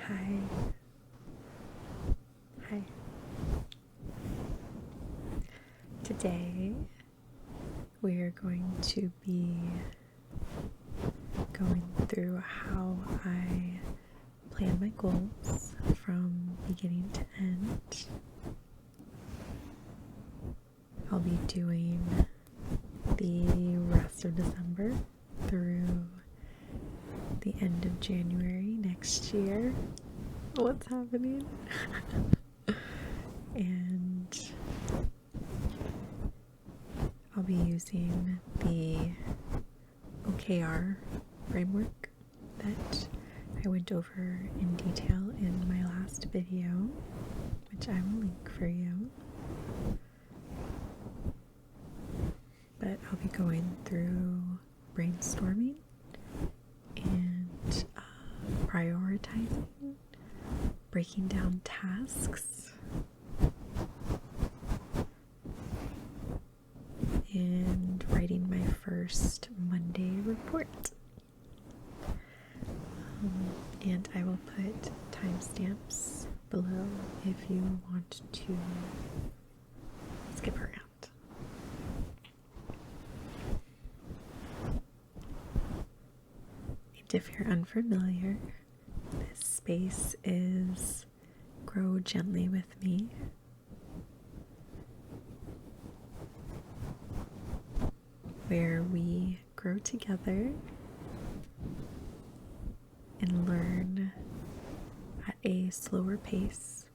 Hi. Hi. Today we're going to be going through how I plan my goals from beginning to end. I'll be doing the rest of December through the end of January next year. What's happening? And I'll be using the OKR framework that I went over in detail in my last video, which I will link for you. But I'll be going through brainstorming and prioritizing, breaking down tasks, and writing my first Monday report. And I will put timestamps below if you want to skip around. And if you're unfamiliar, this space is Grow Gently with Me. Where we grow together and learn at a slower pace.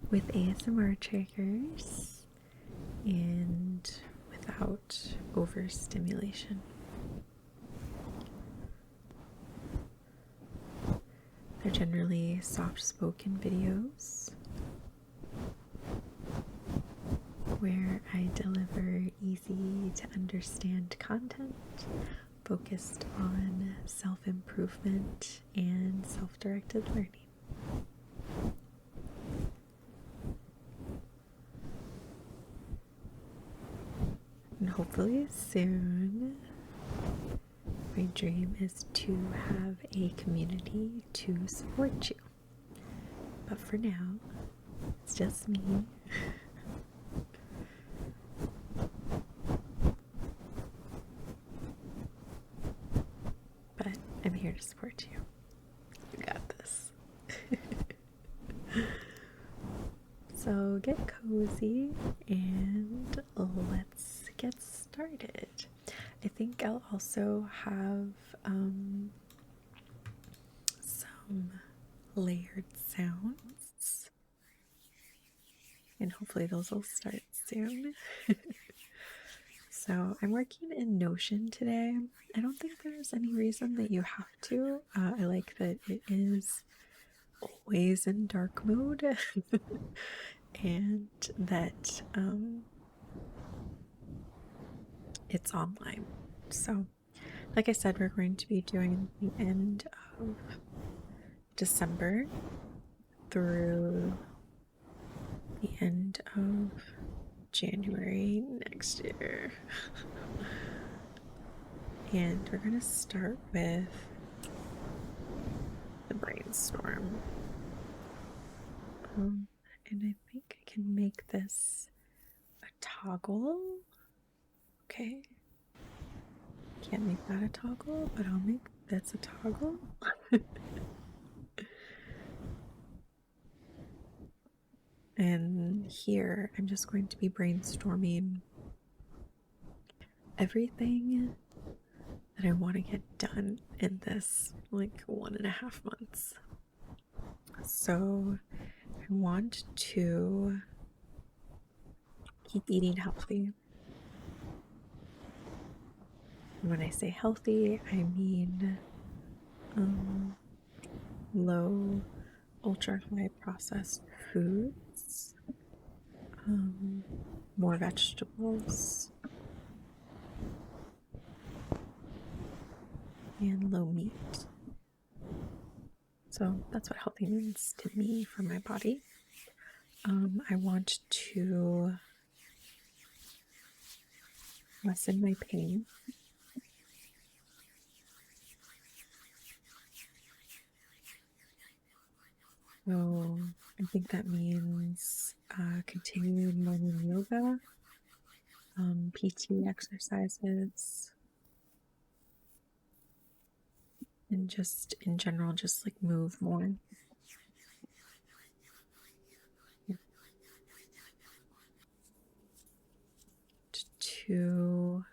With ASMR triggers and without overstimulation. They're generally soft-spoken videos where I deliver easy to understand content focused on self-improvement and self-directed learning. And hopefully soon, my dream is to have a community to support you. But for now, it's just me. But I'm here to support you. You got this. So get cozy and let's get started. I think I'll also have some layered sounds, and hopefully those will start soon. So I'm working in Notion today. I don't think there's any reason that you have to. I like that it is always in dark mode and that it's online. So like I said, we're going to be doing the end of December through the end of January next year. And we're going to start with the brainstorm. And I think I can make this a toggle. Okay. Can't make that a toggle, but I'll make this a toggle. And here I'm just going to be brainstorming everything that I want to get done in this 1.5 months. So I want to keep eating healthy. And when I say healthy, I mean low, ultra high processed foods, more vegetables, and low meat. So that's what healthy means to me for my body. I want to lessen my pain So I think that means continuing learning yoga, PT exercises, and just in general, just like move more. To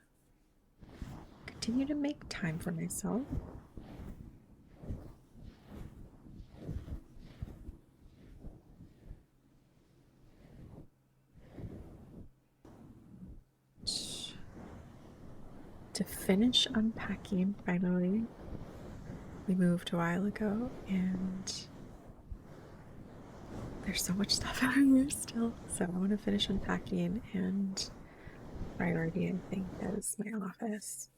continue to make time for myself. To finish unpacking finally. We moved a while ago and there's so much stuff out here still. So I want to finish unpacking, and priority, I think, is my office.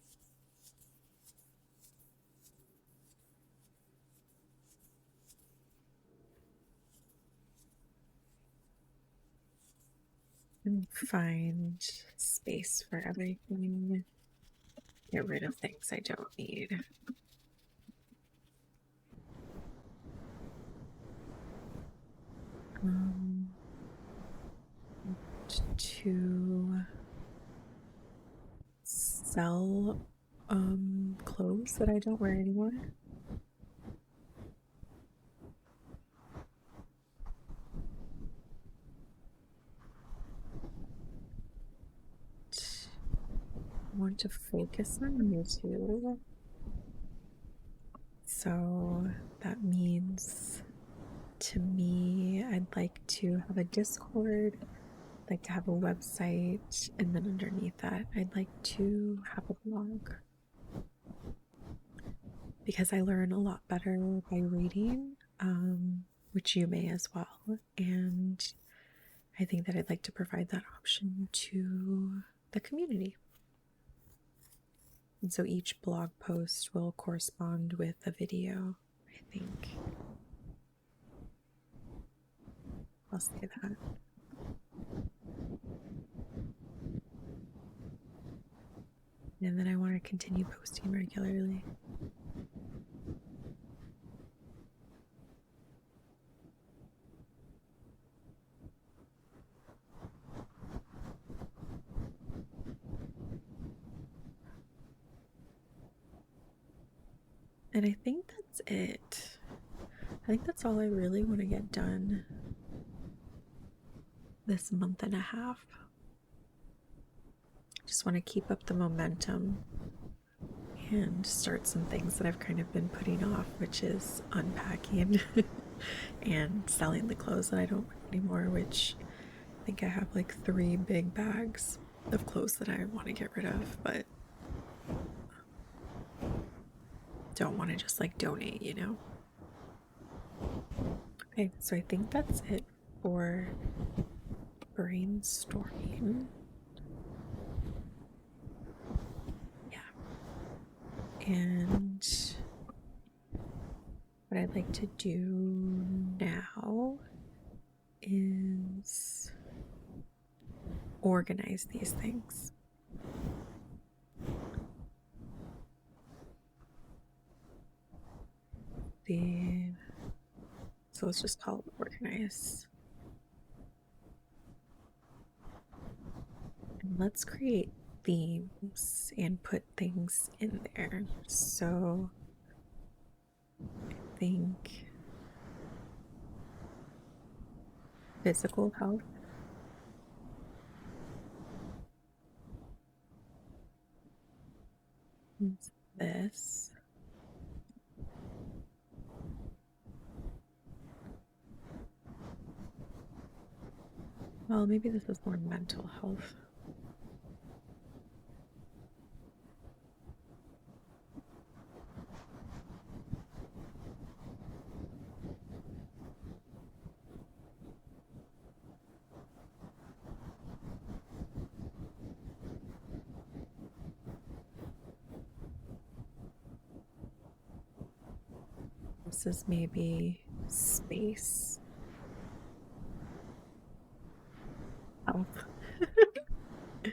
And find space for everything. Get rid of things I don't need. To sell clothes that I don't wear anymore. I want to focus on YouTube. So that means, to me, I'd like to have a Discord, I'd like to have a website, and then underneath that, I'd like to have a blog. Because I learn a lot better by reading, which you may as well. And I think that I'd like to provide that option to the community. And so each blog post will correspond with a video, I think. I'll say that. And then I want to continue posting regularly. And I think that's it. I think that's all I really want to get done this month and a half. Just want to keep up the momentum and start some things that I've kind of been putting off, which is unpacking and selling the clothes that I don't wear anymore, which I think I have like 3 big bags of clothes that I want to get rid of, but don't want to just like donate, you know? Okay, so I think that's it for brainstorming. Yeah. And what I'd like to do now is organize these things. So let's just call it organize. And let's create themes and put things in there. So I think physical health, is this. Well, maybe this is more mental health. This is maybe space. Health. I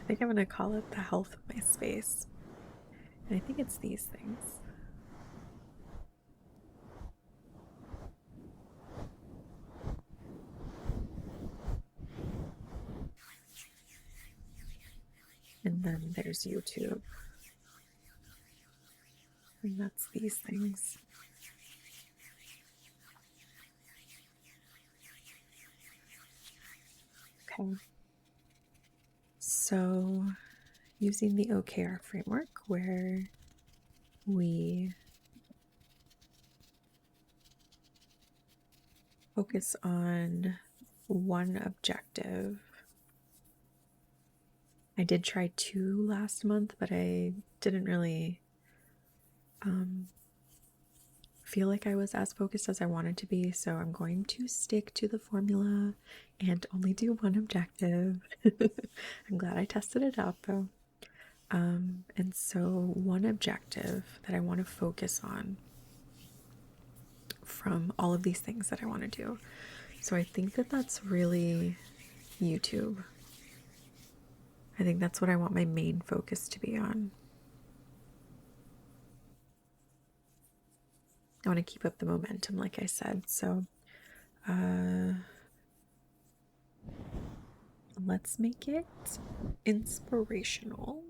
think I'm going to call it the health of my space. And I think it's these things. And then there's YouTube. And that's these things. Okay. So using the OKR framework, where we focus on one objective. I did try 2 last month, but I didn't really feel like I was as focused as I wanted to be, so I'm going to stick to the formula and only do one objective. I'm glad I tested it out though. And so one objective that I want to focus on from all of these things that I want to do. So I think that that's really YouTube. I think that's what I want my main focus to be on. I want to keep up the momentum, like I said. So let's make it inspirational.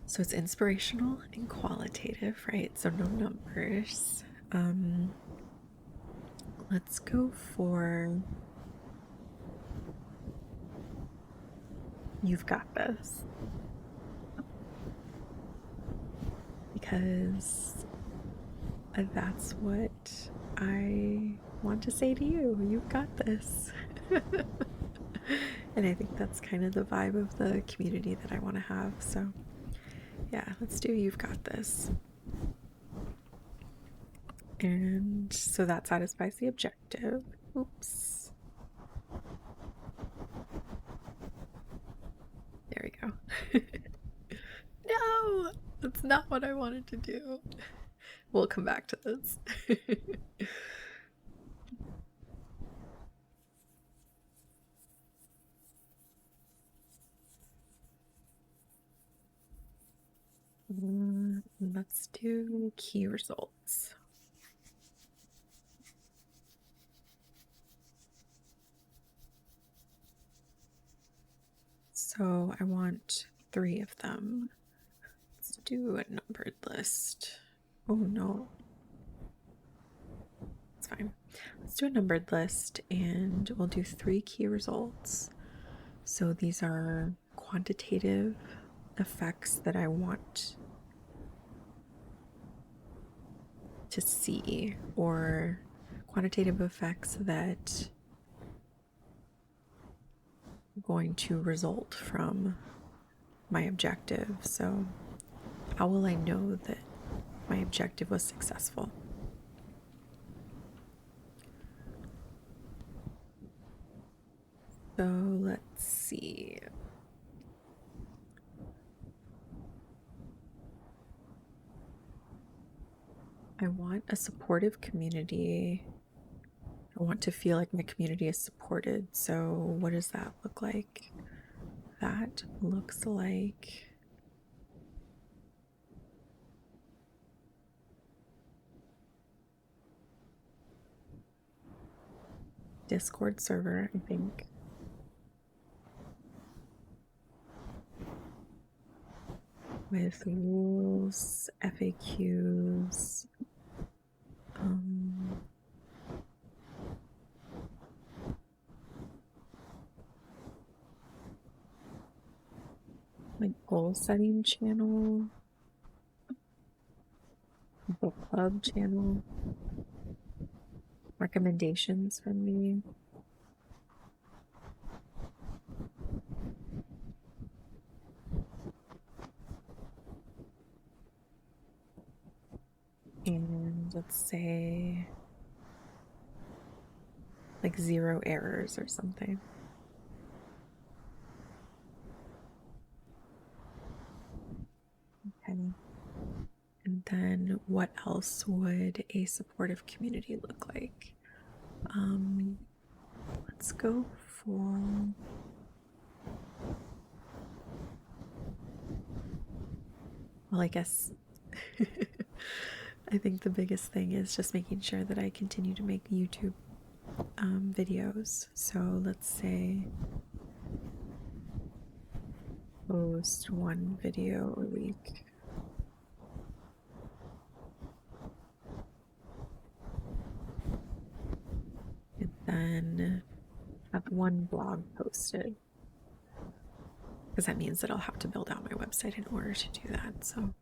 So it's inspirational and qualitative, right? So no numbers. Let's go for you've got this. Because that's what I want to say to you. You've got this. And I think that's kind of the vibe of the community that I want to have. So yeah, let's do you've got this. And so that satisfies the objective. Oops. There we go. No, that's not what I wanted to do. We'll come back to this. Let's do key results. So I want 3 of them. Let's do a numbered list. Oh no. It's fine. Let's do a numbered list and we'll do 3 key results. So these are quantitative effects that I want to see, or quantitative effects that are going to result from my objective. So how will I know that my objective was successful? So let's see. I want a supportive community. I want to feel like my community is supported. So what does that look like? That looks like Discord server, I think. With rules, FAQs, like goal setting channel, book club channel, recommendations from me. And let's say like 0 errors or something. Okay. And then what else would a supportive community look like? Let's go for well, I guess I think the biggest thing is just making sure that I continue to make YouTube videos. So let's say post one video a week. And then have one blog posted. Because that means that I'll have to build out my website in order to do that. So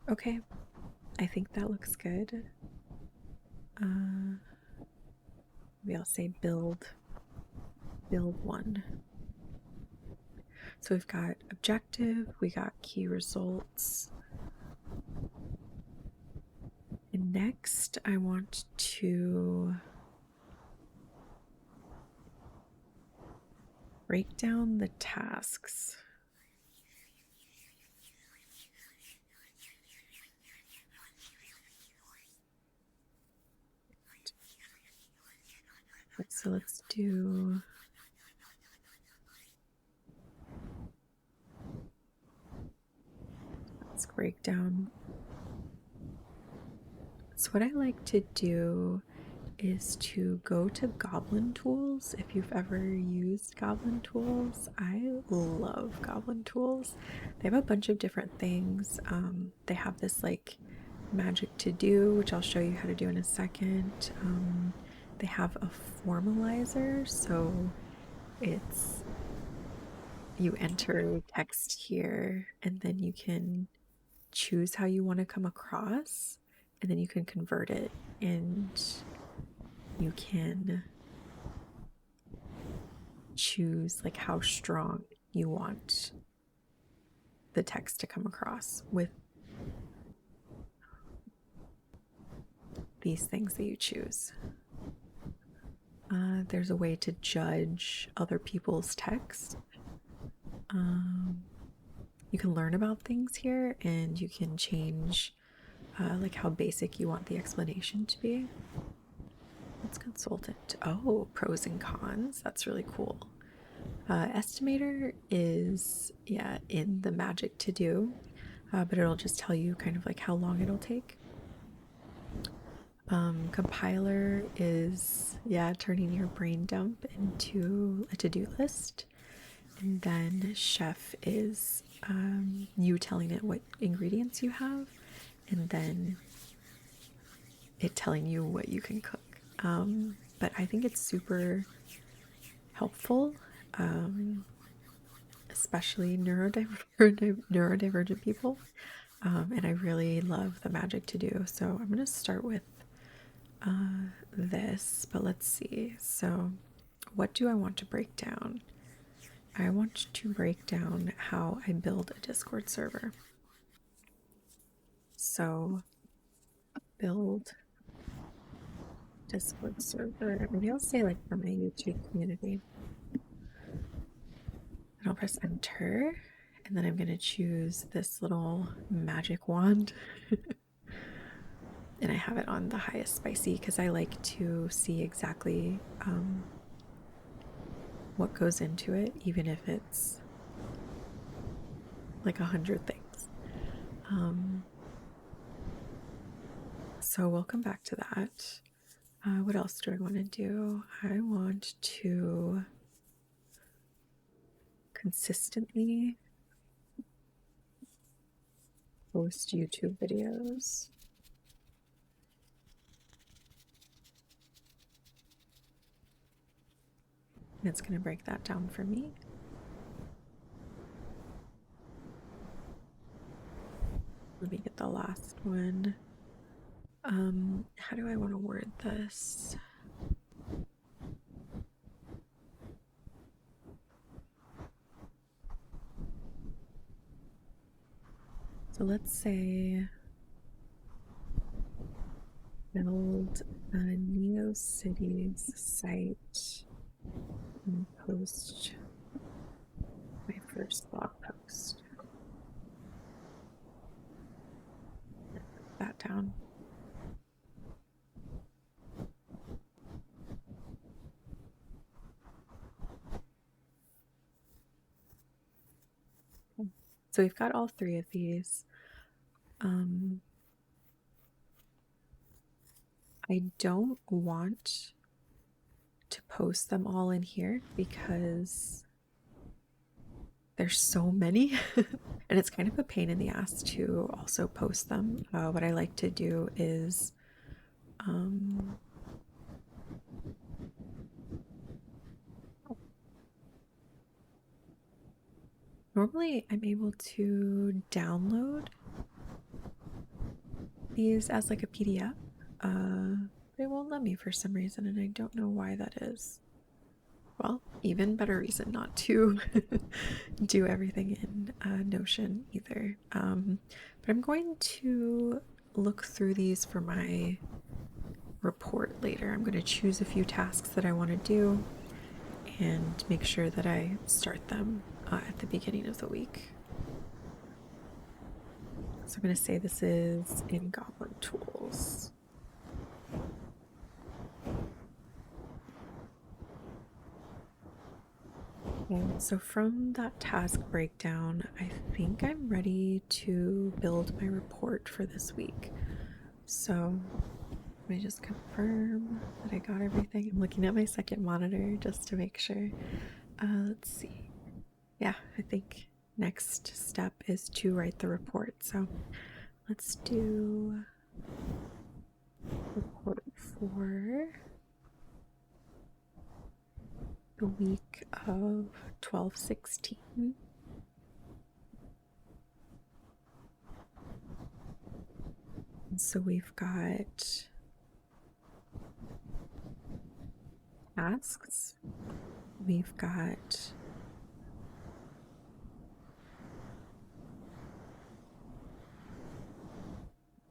okay, I think that looks good. Maybe I'll say build one. So we've got objective, we got key results. And next I want to break down the tasks. So let's break down. So what I like to do is to go to Goblin tools. If you've ever used Goblin tools, I love Goblin tools. They have a bunch of different things. They have this like magic to do, which I'll show you how to do in a second. They have a formalizer, so it's you enter text here and then you can choose how you want to come across, and then you can convert it, and you can choose like how strong you want the text to come across with these things that you choose. There's a way to judge other people's text. You can learn about things here, and you can change like how basic you want the explanation to be. Let's consult it. Oh, pros and cons. That's really cool. Estimator is, yeah, in the magic to do, but it'll just tell you kind of like how long it'll take. Compiler is, yeah, turning your brain dump into a to-do list. And then chef is you telling it what ingredients you have, and then it telling you what you can cook. But I think it's super helpful, especially neurodivergent people. And I really love the magic to do. So I'm going to start with this, but let's see. So what do I want to break down? I want to break down how I build a Discord server. So build Discord server. Maybe I'll say like for my YouTube community. And I'll press enter, and then I'm going to choose this little magic wand. And I have it on the highest spicy because I like to see exactly what goes into it, even if it's like 100 things. So we'll come back to that. What else do I want to do? I want to consistently post YouTube videos. And it's going to break that down for me. Let me get the last one. How do I want to word this? So let's say build a NeoCities site and post my first blog post. Put that down. So we've got all three of these. I don't want to post them all in here because there's so many and it's kind of a pain in the ass to also post them. What I like to do is normally I'm able to download these as like a PDF. They won't let me for some reason, and I don't know why that is. Well, even better reason not to do everything in Notion either. But I'm going to look through these for my report later. I'm going to choose a few tasks that I want to do and make sure that I start them at the beginning of the week. So I'm going to say this is in Goblin Tools. And so from that task breakdown, I think I'm ready to build my report for this week. So let me just confirm that I got everything. I'm looking at my second monitor just to make sure. Let's see. Yeah, I think next step is to write the report. So let's do report for the week of 12/16. And so we've got tasks, we've got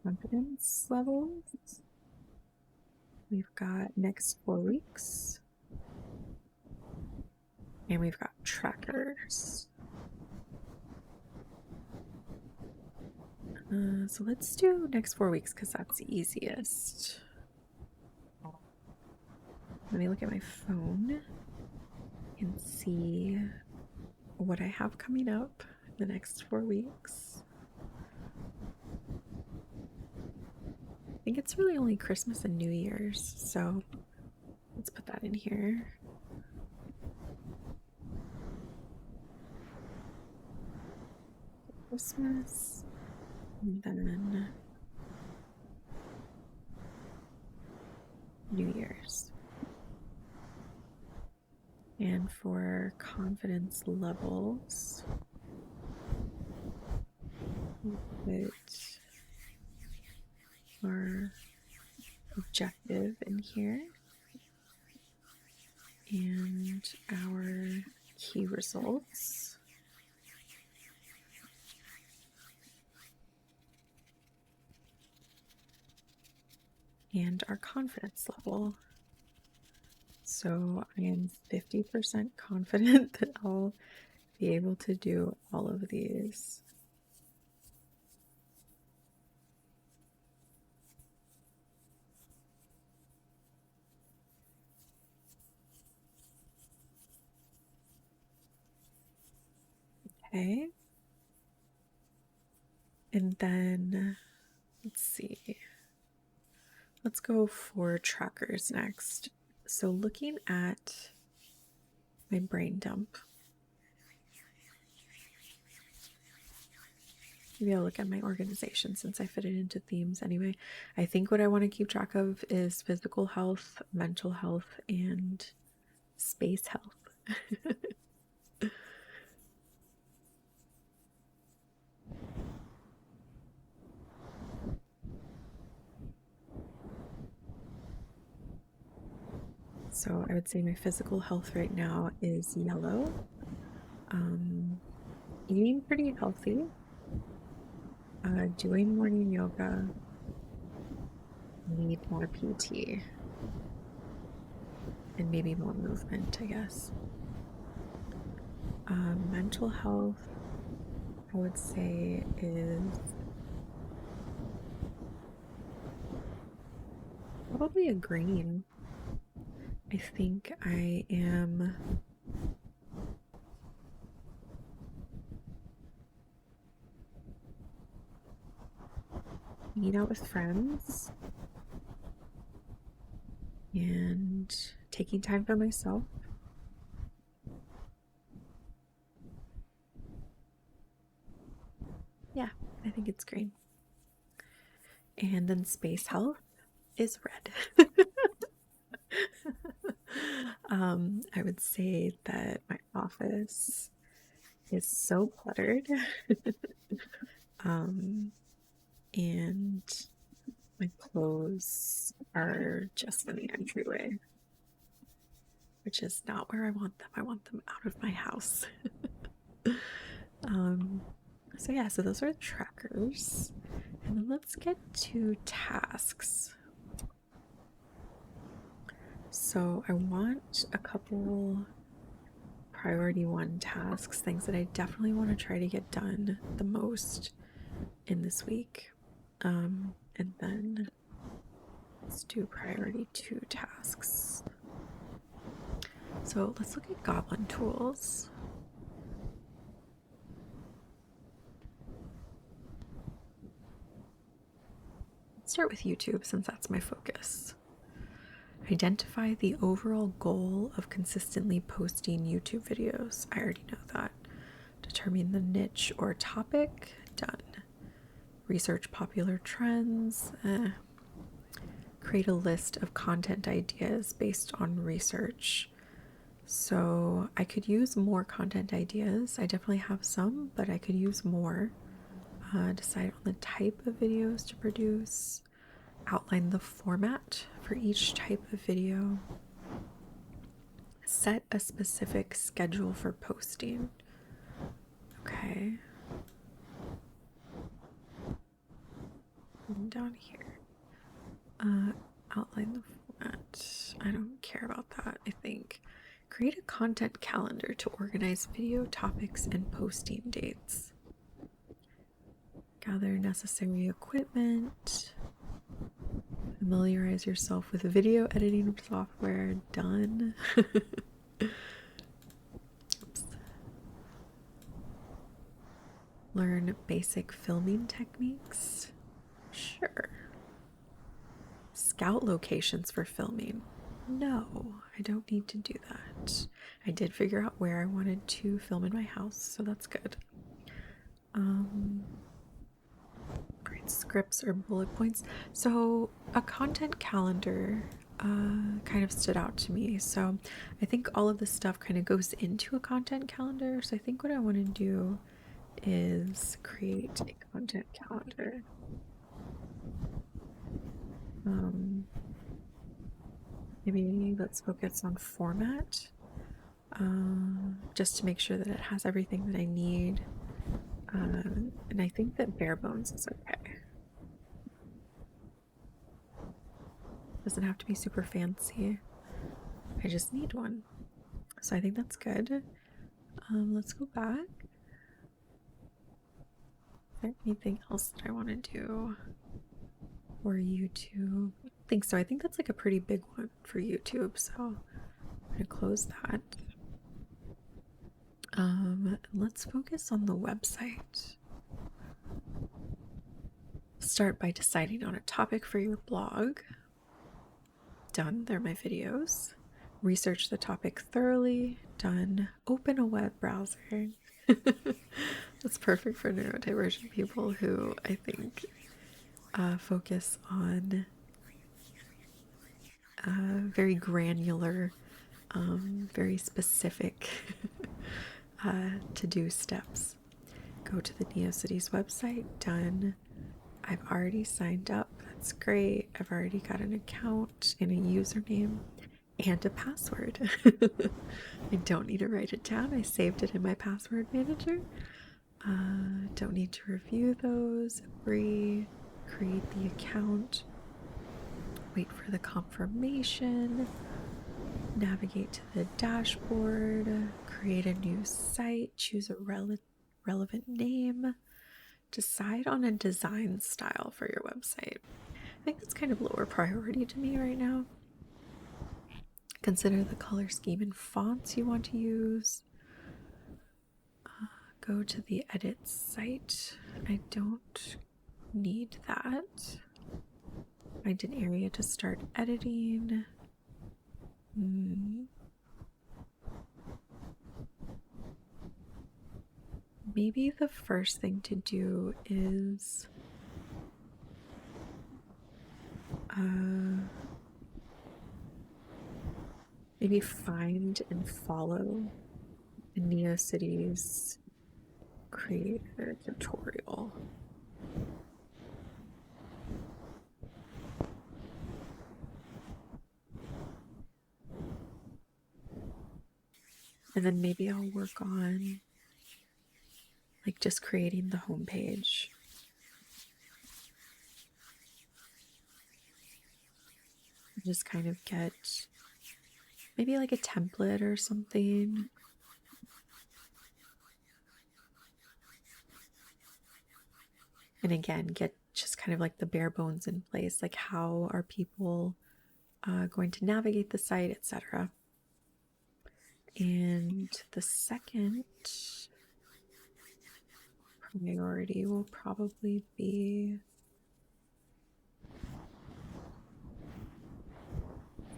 confidence levels, we've got next 4 weeks, and we've got trackers. So let's do next 4 weeks because that's the easiest. Let me look at my phone and see what I have coming up the next 4 weeks. I think it's really only Christmas and New Year's, so let's put that in here. Christmas, and then New Year's. And for confidence levels, we'll put our objective in here and our key results. And our confidence level. So I am 50% confident that I'll be able to do all of these. Okay. And then let's see. Let's go for trackers next. So looking at my brain dump, maybe I'll look at my organization since I fit it into themes anyway. I think what I want to keep track of is physical health, mental health, and space health. So I would say my physical health right now is yellow. Eating pretty healthy. Doing morning yoga. Need more PT. And maybe more movement, I guess. Mental health, I would say, is probably a green. I think I am hanging out with friends and taking time for myself. Yeah, I think it's green. And then space health is red. I would say that my office is so cluttered. And my clothes are just in the entryway, which is not where I want them. I want them out of my house. So yeah, so those are the trackers. And then let's get to tasks. So I want a couple priority 1 tasks, things that I definitely want to try to get done the most in this week. And then let's do priority 2 tasks. So let's look at goblin tools. Let's start with YouTube since that's my focus. Identify the overall goal of consistently posting YouTube videos. I already know that. Determine the niche or topic. Done. Research popular trends. Create a list of content ideas based on research. So I could use more content ideas. I definitely have some, but I could use more. Decide on the type of videos to produce. Outline the format for each type of video. Set a specific schedule for posting. Okay. And down here. Outline the format. I don't care about that, I think. Create a content calendar to organize video topics and posting dates. Gather necessary equipment. Familiarize yourself with video editing software. Done. Oops. Learn basic filming techniques. Sure. Scout locations for filming. No, I don't need to do that. I did figure out where I wanted to film in my house, so that's good. Great scripts or bullet points. So a content calendar kind of stood out to me. So I think all of this stuff kind of goes into a content calendar. So I think what I want to do is create a content calendar. Maybe let's focus on format, just to make sure that it has everything that I need. And I think that bare bones is okay. Doesn't have to be super fancy. I just need one. So I think that's good. Let's go back. Is there anything else that I want to do for YouTube? I think so. I think that's like a pretty big one for YouTube. So I'm going to close that. Let's focus on the website. Start by deciding on a topic for your blog. Done. They're my videos. Research the topic thoroughly. Done. Open a web browser. That's perfect for neurodivergent people who I think focus on very granular, very specific to-do steps. Go to the NeoCities website. Done. I've already signed up. That's great. I've already got an account and a username and a password. I don't need to write it down. I saved it in my password manager. Don't need to review those. Agree. Create the account. Wait for the confirmation. Navigate to the dashboard. Create a new site. Choose a relevant name. Decide on a design style for your website. I think that's kind of lower priority to me right now. Consider the color scheme and fonts you want to use. Go to the edit site. I don't need that. Find an area to start editing. Maybe the first thing to do is maybe find and follow the NeoCities creator tutorial. And then maybe I'll work on like just creating the homepage. Just kind of get maybe like a template or something. And again, get just kind of like the bare bones in place, like how are people going to navigate the site, etc. And the second priority will probably be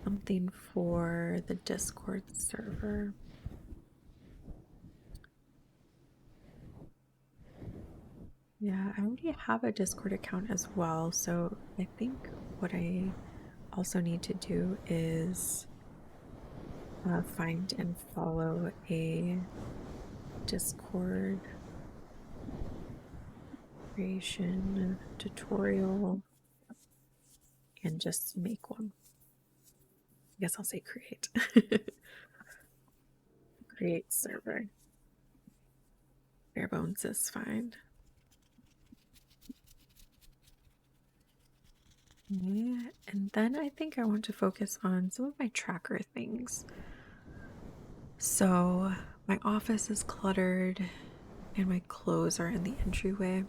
something for the Discord server. Yeah, I already have a Discord account as well, so I think what I also need to do is find and follow a Discord creation tutorial and just make one. I guess I'll say create. Create server. Bare bones is fine. Yeah, and then I think I want to focus on some of my tracker things. So my office is cluttered and my clothes are in the entryway.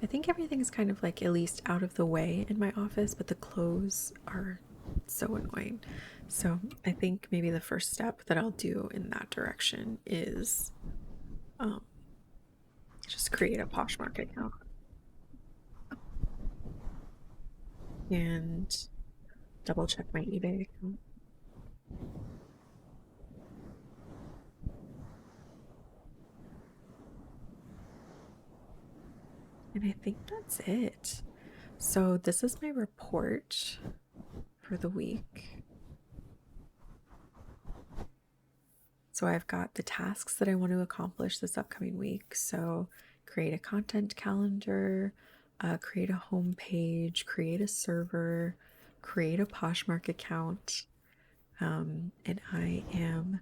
I think everything is kind of like at least out of the way in my office, but the clothes are so annoying. So I think maybe the first step that I'll do in that direction is just create a Poshmark account and double check my eBay account. And I think that's it. So this is my report for the week. So I've got the tasks that I want to accomplish this upcoming week. So create a content calendar, create a homepage, create a server, create a Poshmark account. And I am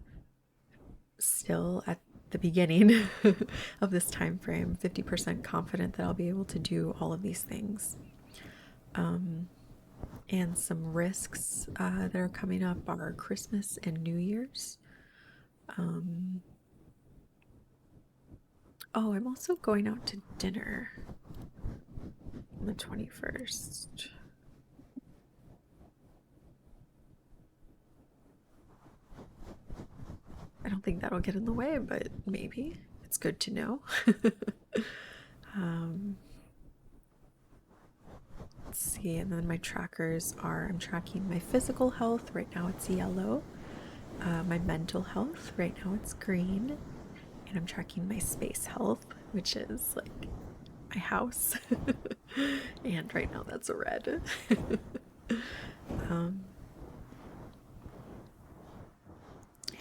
still at the beginning of this time frame, 50% confident that I'll be able to do all of these things. And some risks that are coming up are Christmas and New Year's. Oh, I'm also going out to dinner on the 21st. I don't think that'll get in the way, but maybe. It's good to know. Let's see, and then my trackers are, I'm tracking my physical health. Right now it's yellow. My mental health, right now it's green. And I'm tracking my space health, which is like my house. And right now that's a red.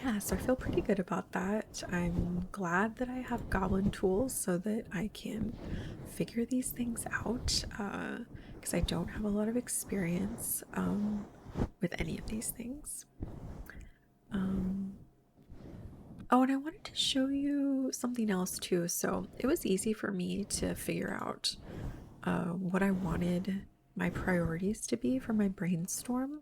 Yeah, so I feel pretty good about that. I'm glad that I have goblin tools so that I can figure these things out because I don't have a lot of experience with any of these things. Oh, and I wanted to show you something else too. So it was easy for me to figure out what I wanted my priorities to be for my brainstorm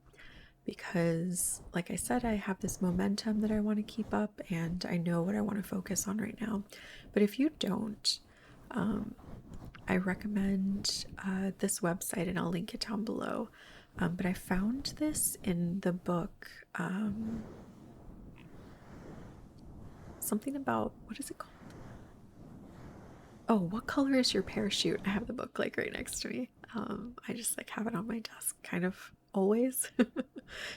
because, like I said, I have this momentum that I want to keep up and I know what I want to focus on right now. But if you don't, I recommend this website and I'll link it down below. But I found this in the book. Something about, what is it called? Oh, what color is your parachute? I have the book like right next to me. I just like have it on my desk, kind of always,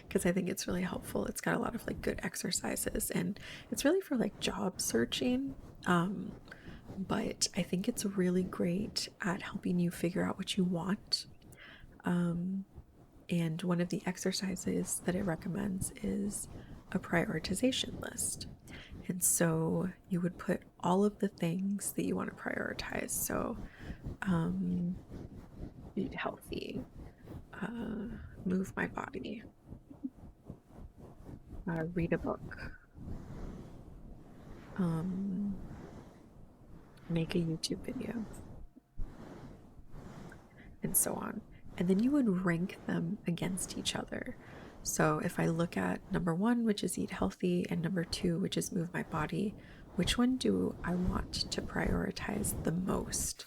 because I think it's really helpful. It's got a lot of like good exercises, and it's really for like job searching. But I think it's really great at helping you figure out what you want. And one of the exercises that it recommends is a prioritization list. And so you would put all of the things that you want to prioritize. So, eat healthy, move my body, read a book, make a YouTube video, and so on. And then you would rank them against each other. So if I look at number 1, which is eat healthy, and number 2, which is move my body, which one do I want to prioritize the most?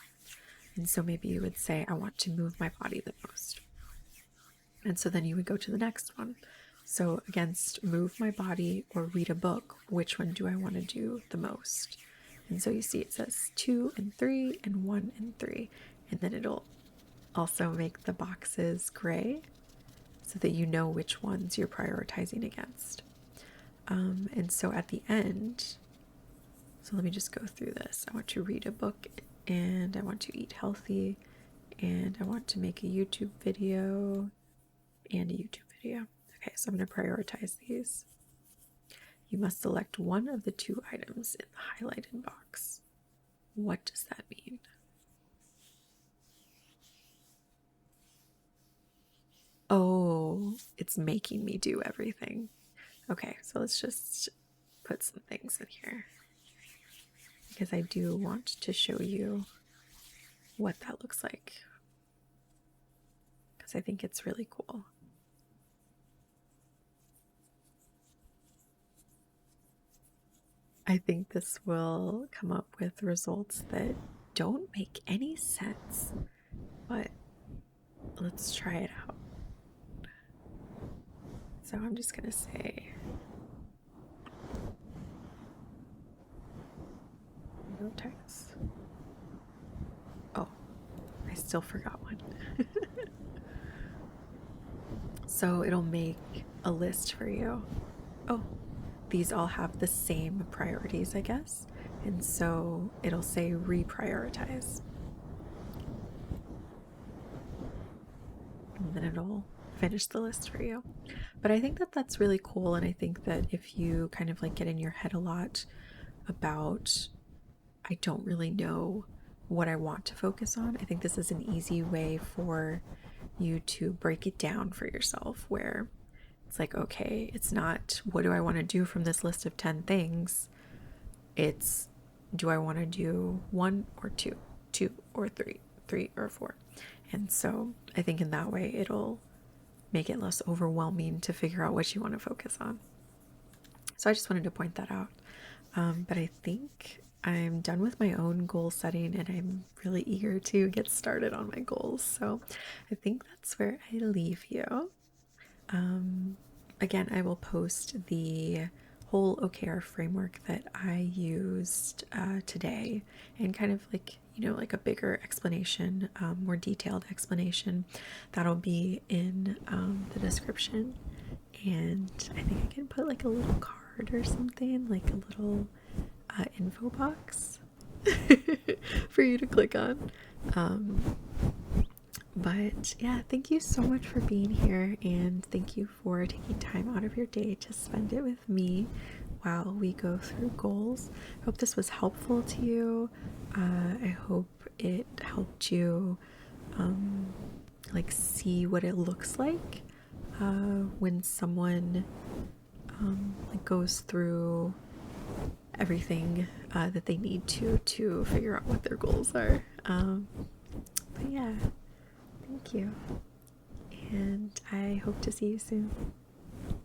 And so maybe you would say, I want to move my body the most. And so then you would go to the next one. So against move my body or read a book, which one do I want to do the most? And so you see it says 2 and 3 and 1 and 3. And then it'll also make the boxes gray so that you know which ones you're prioritizing against. And so at the end, so let me just go through this. I want to read a book, and I want to eat healthy, and I want to make a YouTube video and a YouTube video. Okay, so I'm going to prioritize these. You must select one of the 2 items in the highlighted box. What does that mean? Oh, it's making me do everything. Okay, so let's just put some things in here, because I do want to show you what that looks like, because I think it's really cool. I think this will come up with results that don't make any sense, but let's try it out. So I'm just gonna say no text. Oh, I still forgot one. So it'll make a list for you. Oh, these all have the same priorities, I guess. And so it'll say reprioritize. And then it'll finish the list for you. But I think that that's really cool. And I think that if you kind of like get in your head a lot about, I don't really know what I want to focus on, I think this is an easy way for you to break it down for yourself, where it's like, okay, it's not what do I want to do from this list of 10 things, it's do I want to do 1 or 2, 2 or 3, 3 or 4. And so I think in that way it'll make it less overwhelming to figure out what you want to focus on. So I just wanted to point that out. But I think I'm done with my own goal setting, and I'm really eager to get started on my goals. So I think that's where I leave you. Again, I will post the whole OKR framework that I used today, and kind of like, you know, like a bigger explanation, more detailed explanation. That'll be in the description. And I think I can put like a little card or something, like a little info box for you to click on. But yeah, thank you so much for being here, and thank you for taking time out of your day to spend it with me while we go through goals. I hope this was helpful to you. I hope it helped you like see what it looks like when someone like goes through everything that they need to figure out what their goals are. But yeah, thank you, and I hope to see you soon.